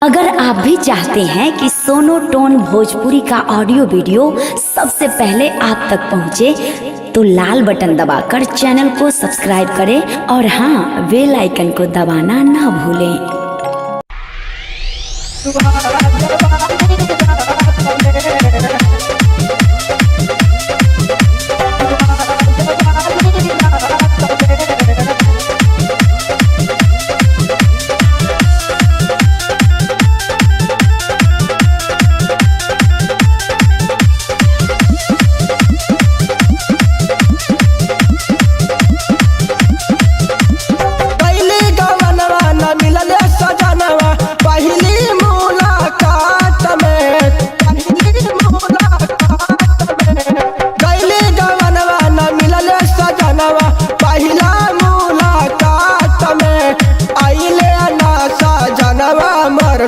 अगर आप भी चाहते हैं कि सोनो टोन भोजपुरी का ऑडियो वीडियो सबसे पहले आप तक पहुंचे, तो लाल बटन दबाकर चैनल को सब्सक्राइब करें और हाँ, बेल आइकन को दबाना ना भूलें।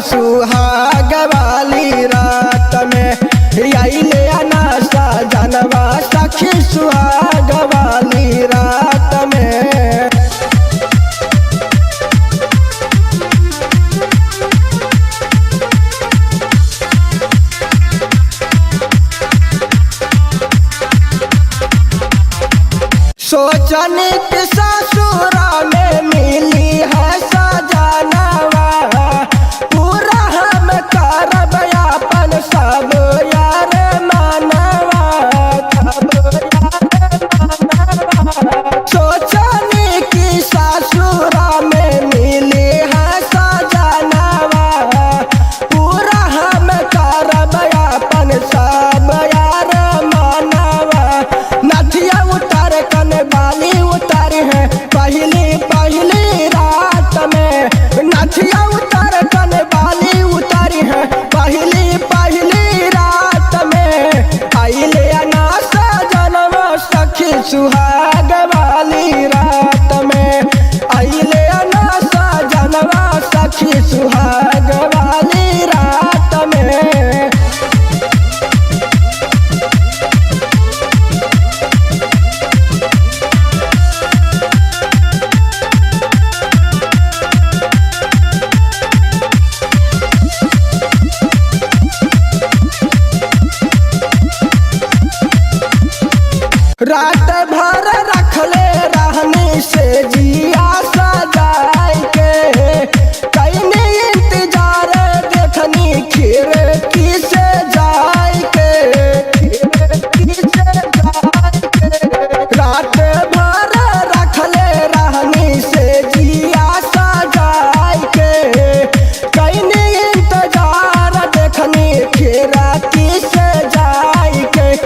सुहाग वाली रात में आइले अनासा जनवा सखी सुहाग वाली रात में। सोचने के ससुरा में मिली है सजनवा, पूरा हम करब अपन सब यार मानवा। सोचने की ससुरा में मिली है सजनवा, पूरा हम करब अपन सब यार मानवा। नथिया उतर कन बाली उतर है पहली पहली रात में, नथिया उतर कन बाली उतर है पहली पहली रात में। आइले अनासा जनवा सखी सुहाग वाली रात में, आइले अनासा जनवा सखी सुहाग वाली रात में। रात भर रखले रहनी से जिया सजाए के, कईने इंतजार देखनी खिड़की से जाए के, खिड़की से जाए के। रात भर रखले रहनी से जिया सजाए के, कईने इंतजार देखनी खिड़की से जाए के।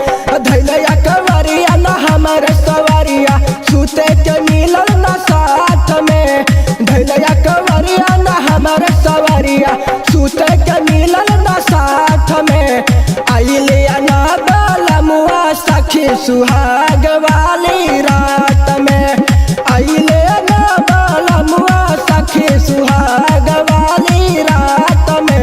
धैलया कवरिया न हमर सवरिया सुते के मिलल न साथ में, धैलया कवरिया न हमर सवरिया सुते के मिलल न साथ में। आइले ना बलमुआ सखी सुहाग वाली रात में, आइले ना बलमुआ सखी सुहाग वाली रात में।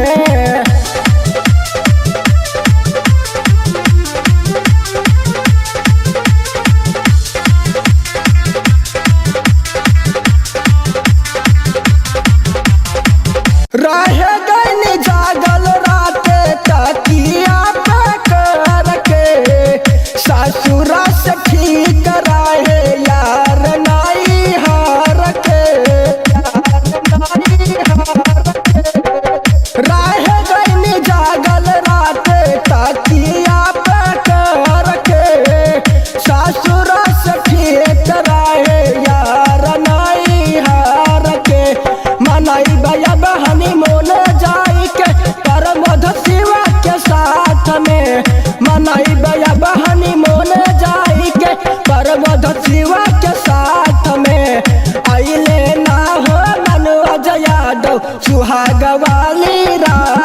रह गई जागल रात तकिया पकड़ के, ससुरा से ठीक रहे यार नाई हार के, रह गई जागल रात तकिया पकड़ के, ससुरा से ठीक रहे यार नाई हार के। मनाई भैया बहनी मोन जाई के परमध शिवा के साथ में, मनाई भैया बहनी मोन जाई के परमध शिवा के साथ में। आइले ना हो मनोज यादव सुहाग वाली रात